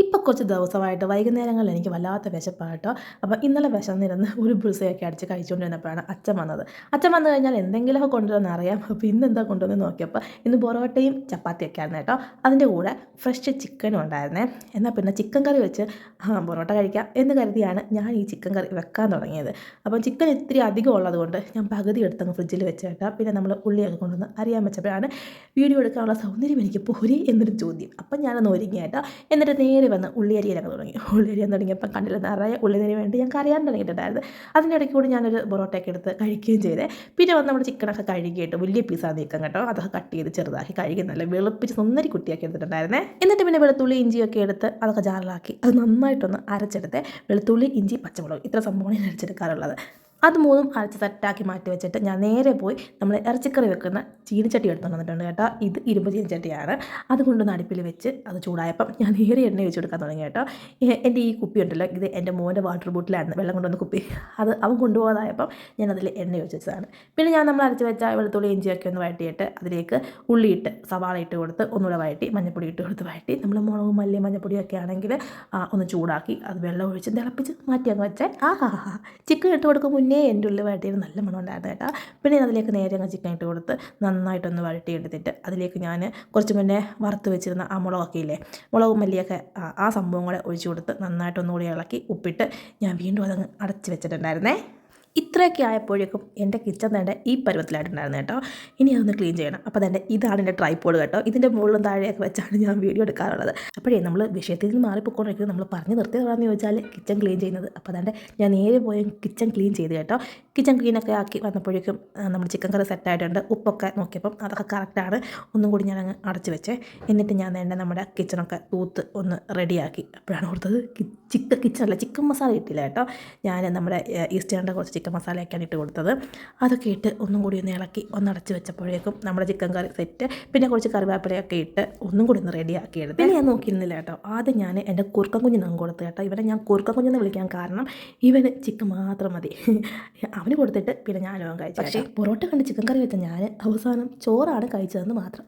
ഇപ്പോൾ കുറച്ച് ദിവസമായിട്ട് വൈകുന്നേരങ്ങളിൽ എനിക്ക് വല്ലാത്ത വിശപ്പാട്ടോ. അപ്പോൾ ഇന്നലെ വിശന്നിരുന്ന് ഒരു ബുൾസയൊക്കെ അടിച്ച് കഴിച്ചുകൊണ്ടിരുന്നപ്പോഴാണ് അച്ഛൻ വന്നത്. അച്ഛൻ വന്നു കഴിഞ്ഞാൽ എന്തെങ്കിലുമൊക്കെ കൊണ്ടുവരുമെന്ന് അറിയാം. അപ്പോൾ ഇന്നെന്താ കൊണ്ടുവന്ന് നോക്കിയപ്പോൾ ഇന്ന് പൊറോട്ടയും ചപ്പാത്തിയൊക്കെ ആയിരുന്നു കേട്ടോ. അതിൻ്റെ കൂടെ ഫ്രഷ് ചിക്കനും ഉണ്ടായിരുന്നേ. എന്നാൽ പിന്നെ ചിക്കൻ കറി വെച്ച് പൊറോട്ട കഴിക്കാം എന്ന് കരുതിയാണ് ഞാൻ ഈ ചിക്കൻ കറി വെക്കാൻ തുടങ്ങിയത്. അപ്പം ചിക്കൻ ഇത്തിരി അധികം ഉള്ളതുകൊണ്ട് ഞാൻ പകുതി എടുത്തങ്ങ് ഫ്രിഡ്ജിൽ വെച്ച് കേട്ടോ. പിന്നെ നമ്മൾ ഉള്ളിയൊക്കെ കൊണ്ടുവന്ന് അറിയാൻ വെച്ചപ്പോഴാണ് വീഡിയോ എടുക്കാനുള്ള സൗന്ദര്യം എനിക്ക് പോരെ എന്നൊരു ചോദ്യം. അപ്പം ഞാനൊന്ന് ഒരുങ്ങി കേട്ടോ. എന്നിട്ട് നേരെ വന്ന് ഉള്ളിയരിയാനൊക്കെ തുടങ്ങി. ഉള്ളിയരിയാൻ തുടങ്ങിയപ്പോൾ കണ്ടില്ല നിറയെ ഉള്ളിനരി വേണ്ടി ഞാൻ കരയാൻ തുടങ്ങിയിട്ടുണ്ടായിരുന്നു. അതിൻ്റെ ഇടയ്ക്ക് കൂടി ഞാനൊരു പൊറോട്ടയൊക്കെ എടുത്ത് കഴിക്കുകയും ചെയ്തേ. പിന്നെ വന്ന് നമ്മുടെ ചിക്കനൊക്കെ കഴുകിയിട്ട് വലിയ പീസാണ് നീക്കം കേട്ടോ. അതൊക്കെ കട്ട് ചെയ്ത് ചെറുതാക്കി കഴുകി നല്ല വെളുപ്പിച്ച് സുന്ദരി കുട്ടിയൊക്കെ എടുത്തിട്ടുണ്ടായിരുന്നേ. എന്നിട്ട് പിന്നെ വെളുത്തുള്ളി ഇഞ്ചിയൊക്കെ എടുത്ത് അതൊക്കെ ജാറിലാക്കി അത് നന്നായിട്ടൊന്ന് അരച്ചെടുത്തേ. വെളുത്തുള്ളി ഇഞ്ചി പച്ചമുളക് ഇത്ര സംഭവമാണ് ഞാൻ അരച്ചെടുക്കാറുള്ളത്. അത് മൂന്നും അരച്ച് സെറ്റാക്കി മാറ്റി വെച്ചിട്ട് ഞാൻ നേരെ പോയി നമ്മൾ ഇറച്ചിക്കറി വെക്കുന്ന ചീനിച്ചട്ടി എടുത്തുകൊണ്ട് വന്നിട്ടുണ്ട് കേട്ടോ. ഇത് ഇരുമ്പ് ചീനിച്ചട്ടിയാണ്. അതുകൊണ്ടൊന്ന് അടുപ്പിൽ വെച്ച് അത് ചൂടായപ്പം ഞാൻ നേരെ എണ്ണ ഒഴിച്ച് കൊടുക്കാൻ തുടങ്ങി കേട്ടോ. എൻ്റെ ഈ കുപ്പി ഉണ്ടല്ലോ, ഇത് എൻ്റെ മോൻ്റെ വാട്ടർ ബോട്ടിലായിരുന്നു വെള്ളം കൊണ്ടുവന്ന കുപ്പി. അത് അവൻ കൊണ്ടുപോകാതായപ്പം ഞാൻ അതിൽ എണ്ണ ഒഴിച്ച് വെച്ചതാണ്. പിന്നെ ഞാൻ നമ്മൾ അരച്ച് വെച്ച വെളുത്തുള്ളി ഇഞ്ചിയൊക്കെ ഒന്ന് വഴറ്റിയിട്ട് അതിലേക്ക് ഉള്ളിയിട്ട് സവാള ഇട്ട് കൊടുത്ത് ഒന്നുകൂടെ വഴറ്റി മഞ്ഞൾപ്പൊടി ഇട്ട് കൊടുത്ത് വഴറ്റി നമ്മൾ മുളകും മല്ലി മഞ്ഞൾപ്പൊടിയൊക്കെ ആണെങ്കിൽ ഒന്ന് ചൂടാക്കി അത് വെള്ളം ഒഴിച്ച് തിളപ്പിച്ച് മാറ്റി അങ്ങ് വെച്ചാൽ ചിക്കൻ ഇട്ട് കൊടുക്കും മുന്നേ എൻ്റെ ഉള്ളിൽ വഴറ്റിയത് നല്ല മണം ഉണ്ടായിരുന്നു കേട്ടോ. പിന്നെ അതിലേക്ക് നേരെ അങ്ങ് ചിക്കൻ ഇട്ട് കൊടുത്ത് നന്നായിട്ടൊന്ന് വഴറ്റിയെടുത്തിട്ട് അതിലേക്ക് ഞാൻ കുറച്ച് മുന്നേ വറുത്ത് വെച്ചിരുന്ന ആ മുളകൊക്കെ ഇല്ലേ, മുളകും മല്ലിയൊക്കെ ആ സംഭവം കൂടെ ഒഴിച്ച് കൊടുത്ത് നന്നായിട്ടൊന്നുകൂടി ഇളക്കി ഉപ്പിട്ട് ഞാൻ വീണ്ടും അതങ്ങ് അടച്ച് വെച്ചിട്ടുണ്ടായിരുന്നേ. ഇത്രയൊക്കെ ആയപ്പോഴേക്കും എൻ്റെ കിച്ചൺ തന്നെ ഈ പരുവത്തിലായിട്ടുണ്ടായിരുന്നു കേട്ടോ. ഇനി അതൊന്ന് ക്ലീൻ ചെയ്യണം. അപ്പോൾ തന്നെ ഇതാണ് എൻ്റെ ട്രൈപോഡ് കേട്ടോ. ഇതിൻ്റെ മുകളിലും താഴെയൊക്കെ വെച്ചാണ് ഞാൻ വീഡിയോ എടുക്കാറുള്ളത്. അപ്പോഴേ നമ്മൾ വിഷയത്തിൽ നിന്ന് മാറിപ്പോയിക്കൊണ്ടിരിക്കുന്നത് നമ്മൾ പറഞ്ഞു നിർത്തിയതാണെന്ന് ചോദിച്ചാൽ കിച്ചൺ ക്ലീൻ ചെയ്യുന്നത്. അപ്പോൾ അതുകൊണ്ട് ഞാൻ നേരെ പോയി കിച്ചൺ ക്ലീൻ ചെയ്ത് കേട്ടോ. കിച്ചൺ ക്ലീനൊക്കെ ആക്കി വന്നപ്പോഴേക്കും നമ്മുടെ ചിക്കൻ കറി സെറ്റായിട്ടുണ്ട്. ഉപ്പൊക്കെ നോക്കിയപ്പം അതൊക്കെ കറക്റ്റാണ്. ഒന്നും കൂടി ഞാൻ അങ്ങ് അടച്ച് വെച്ചേ. എന്നിട്ട് ഞാൻ വേണ്ട നമ്മുടെ കിച്ചണൊക്കെ തൂത്ത് ഒന്ന് റെഡിയാക്കി. അപ്പോഴാണ് ഓർത്തത് ചിക്കൻ മസാല കിട്ടില്ല കേട്ടോ. ഞാൻ നമ്മുടെ ഈസ്റ്റേണിൻ്റെ കുറച്ച് ചിക്കൻ മസാലയൊക്കെയാണ് ഇട്ട് കൊടുത്തത്. അതൊക്കെ ഇട്ട് ഒന്നും കൂടി ഒന്ന് ഇളക്കി ഒന്നടച്ച് വെച്ചപ്പോഴേക്കും നമ്മുടെ ചിക്കൻ കറി സെറ്റ്. പിന്നെ കുറച്ച് കറിവേപ്പിലയൊക്കെ ഇട്ട് ഒന്നും കൂടി ഒന്ന് റെഡിയാക്കി എടുത്ത് പിന്നെ ഞാൻ നോക്കിയിരുന്നില്ല കേട്ടോ. ആദ്യം ഞാൻ എൻ്റെ കുറുക്കൻ കുഞ്ഞിന് കൊടുത്തു കേട്ടോ. ഇവനെ ഞാൻ കുറുക്കൻ കുഞ്ഞെന്ന് വിളിക്കാൻ കാരണം ഇവന് ചിക്കൻ മാത്രം മതി. അവന് കൊടുത്തിട്ട് പിന്നെ ഞാനും കഴിച്ചു. പക്ഷേ പൊറോട്ട കണ്ട് ചിക്കൻ കറി വെച്ച ഞാൻ അവസാനം ചോറാണ് കഴിച്ചതെന്ന് മാത്രം.